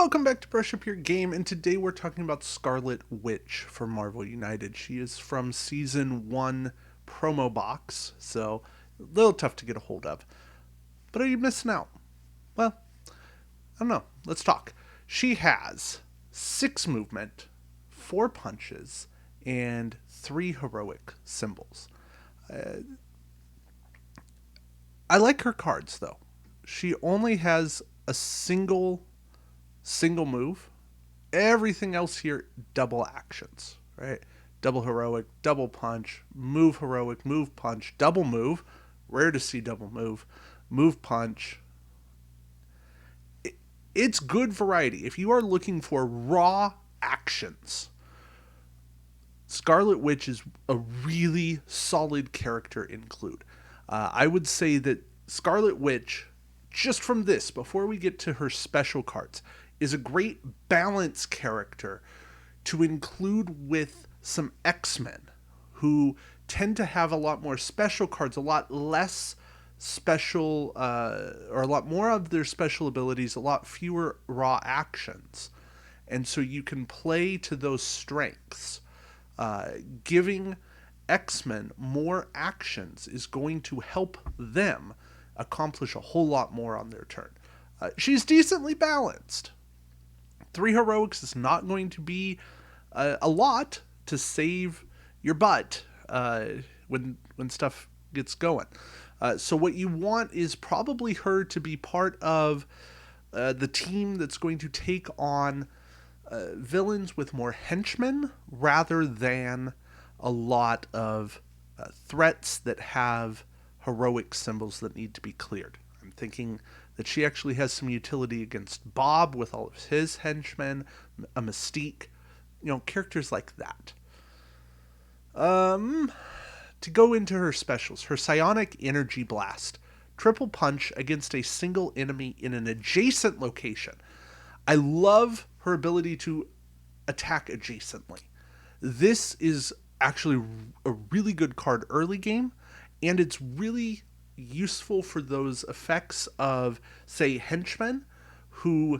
Welcome back to Brush Up Your Game, and today we're talking about Scarlet Witch for Marvel United. She is from Season 1 promo box, so a little tough to get a hold of. But are you missing out? Well, I don't know. Let's talk. She has 6 movement, 4 punches, and 3 heroic symbols. I like her cards, though. She only has a single move. Everything else here, double actions, right? Double heroic, double punch, move heroic, move punch, double move. Rare to see double move. Move punch. It's good variety. If you are looking for raw actions, Scarlet Witch is a really solid character include. I would say that Scarlet Witch, just from this, before we get to her special cards, is a great balance character to include with some X-Men who tend to have a lot more special cards, a lot less special, or a lot more of their special abilities, a lot fewer raw actions. And so you can play to those strengths. Giving X-Men more actions is going to help them accomplish a whole lot more on their turn. She's decently balanced. 3 heroics is not going to be a lot to save your butt when stuff gets going. So what you want is probably her to be part of the team that's going to take on villains with more henchmen rather than a lot of threats that have heroic symbols that need to be cleared. I'm thinking that she actually has some utility against Bob with all of his henchmen, a Mystique, characters like that. To go into her specials, her Psionic Energy Blast, triple punch against a single enemy in an adjacent location. I love her ability to attack adjacently. This is actually a really good card early game, and it's really useful for those effects of, say, henchmen who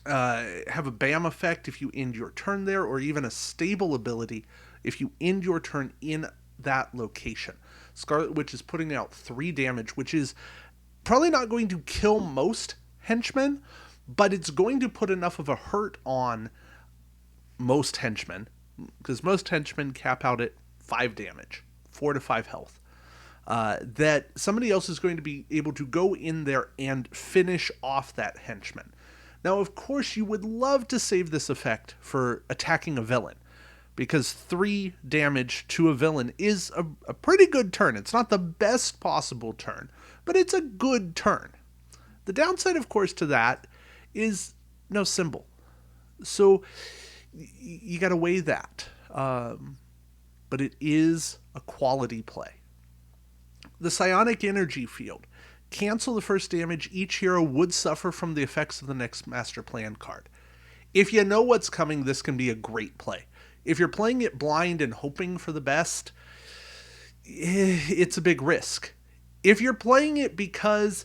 have a BAM effect if you end your turn there, or even a stable ability if you end your turn in that location. Scarlet Witch is putting out 3 damage, which is probably not going to kill most henchmen, but it's going to put enough of a hurt on most henchmen, because most henchmen cap out at 5 damage, 4 to 5 health. That somebody else is going to be able to go in there and finish off that henchman. Now, of course, you would love to save this effect for attacking a villain, because 3 damage to a villain is a pretty good turn. It's not the best possible turn, but it's a good turn. The downside, of course, to that is no symbol. So you got to weigh that. But it is a quality play. The Psionic Energy Field. Cancel the first damage each hero would suffer from the effects of the next Master Plan card. If you know what's coming, this can be a great play. If you're playing it blind and hoping for the best, it's a big risk. If you're playing it because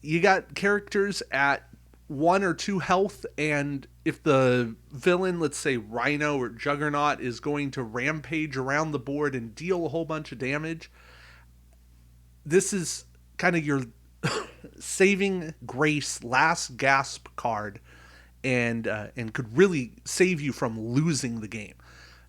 you got characters at 1 or 2 health, and if the villain, let's say Rhino or Juggernaut, is going to rampage around the board and deal a whole bunch of damage, this is kind of your saving grace, last gasp card, and could really save you from losing the game.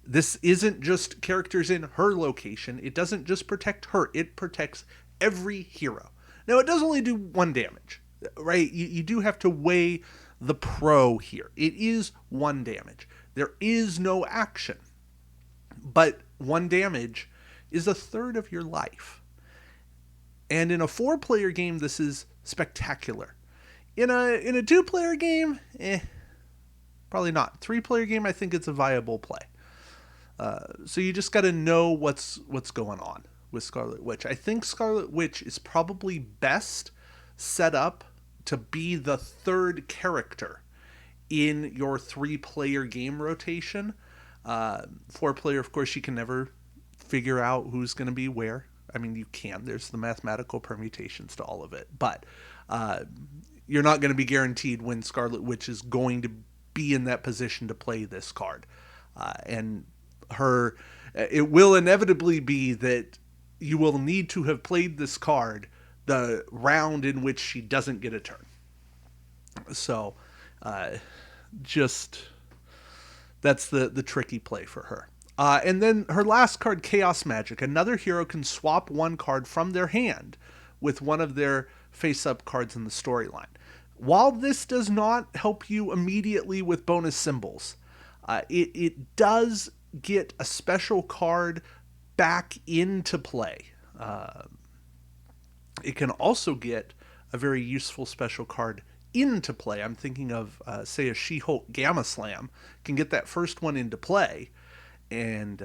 This isn't just characters in her location. It doesn't just protect her. It protects every hero. Now, it does only do 1 damage, right? You do have to weigh the pro here. It is 1 damage. There is no action. But 1 damage is a third of your life. And in a 4-player game, this is spectacular. In a 2-player game, probably not. 3-player game, I think it's a viable play. So you just got to know what's going on with Scarlet Witch. I think Scarlet Witch is probably best set up to be the 3rd character in your 3-player game rotation. 4-player, of course, you can never figure out who's going to be where. I mean, you can. There's the mathematical permutations to all of it. But you're not going to be guaranteed when Scarlet Witch is going to be in that position to play this card. And it will inevitably be that you will need to have played this card the round in which she doesn't get a turn. So, just that's the tricky play for her. And then her last card, Chaos Magic. Another hero can swap one card from their hand with one of their face-up cards in the storyline. While this does not help you immediately with bonus symbols, it does get a special card back into play. It can also get a very useful special card into play. I'm thinking of, say, a She-Hulk Gamma Slam can get that first one into play, and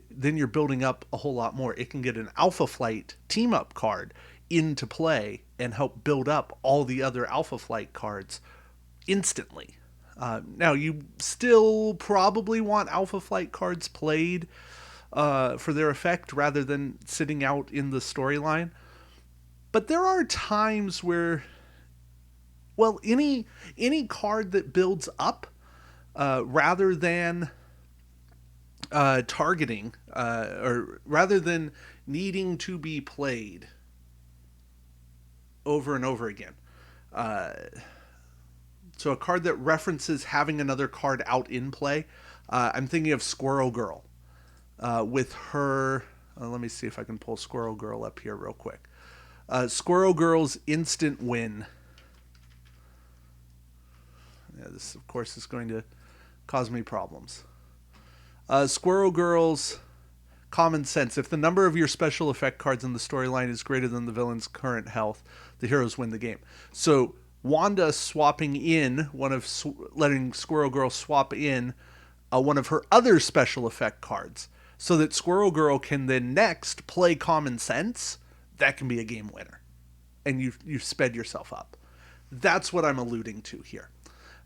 then you're building up a whole lot more. It can get an Alpha Flight team-up card into play and help build up all the other Alpha Flight cards instantly. Now, you still probably want Alpha Flight cards played for their effect rather than sitting out in the storyline. But there are times where, well, any card that builds up rather than targeting, or rather than needing to be played over and over again. So a card that references having another card out in play. I'm thinking of Squirrel Girl with her. Let me see if I can pull Squirrel Girl up here real quick. Squirrel Girl's instant win. Yeah, this, of course, is going to cause me problems. Squirrel Girl's Common Sense. If the number of your special effect cards in the storyline is greater than the villain's current health, the heroes win the game. So Wanda swapping in letting Squirrel Girl swap in one of her other special effect cards so that Squirrel Girl can then next play Common Sense, that can be a game winner. And you've sped yourself up. That's what I'm alluding to here.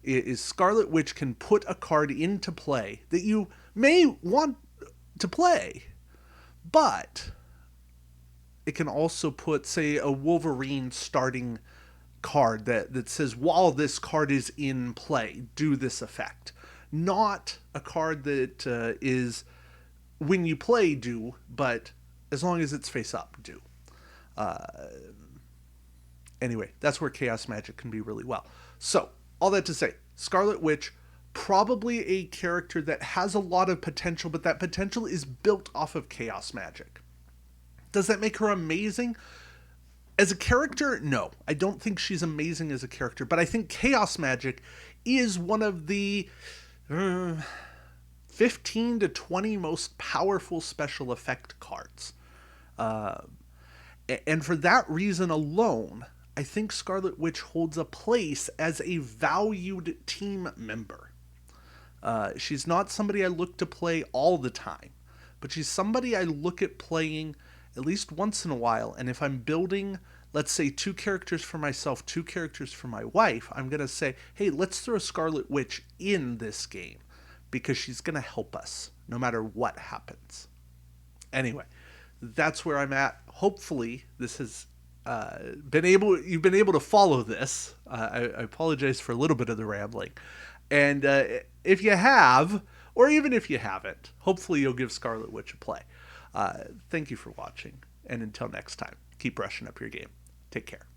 Is Scarlet Witch can put a card into play that you may want to play, but it can also put, say, a Wolverine starting card that says, while this card is in play, do this effect. Not a card that is, when you play, do, but as long as it's face up, do. Anyway, that's where Chaos Magic can be really well. So, all that to say, Scarlet Witch, probably a character that has a lot of potential, but that potential is built off of Chaos Magic. Does that make her amazing? As a character, no. I don't think she's amazing as a character, but I think Chaos Magic is one of the 15 to 20 most powerful special effect cards. And for that reason alone, I think Scarlet Witch holds a place as a valued team member. She's not somebody I look to play all the time, but she's somebody I look at playing at least once in a while. And if I'm building, let's say, 2 characters for myself, 2 characters for my wife, I'm going to say, hey, let's throw Scarlet Witch in this game because she's going to help us no matter what happens. Anyway, that's where I'm at. Hopefully this has you've been able to follow this. I apologize for a little bit of the rambling. And if you have, or even if you haven't, hopefully you'll give Scarlet Witch a play. Thank you for watching, and until next time, keep brushing up your game. Take care.